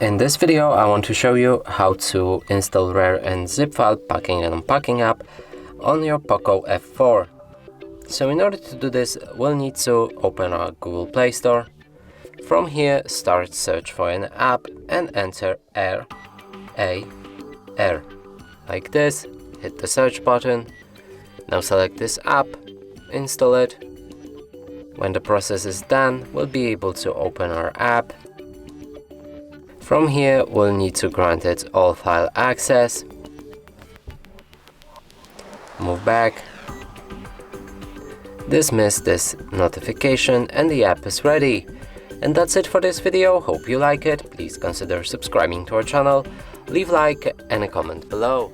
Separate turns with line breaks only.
In this video I want to show you how to install RAR and zip file packing and unpacking app on your POCO F4. So in order to do this, we'll need to open our Google Play Store. From here, start search for an app and enter RAR. Like this, hit the search button. Now select this app, install it. When the process is done, we'll be able to open our app. From here, we'll need to grant it all file access. Move back. Dismiss this notification and the app is ready. And that's it for this video. Hope you like it. Please consider subscribing to our channel. Leave a like and a comment below.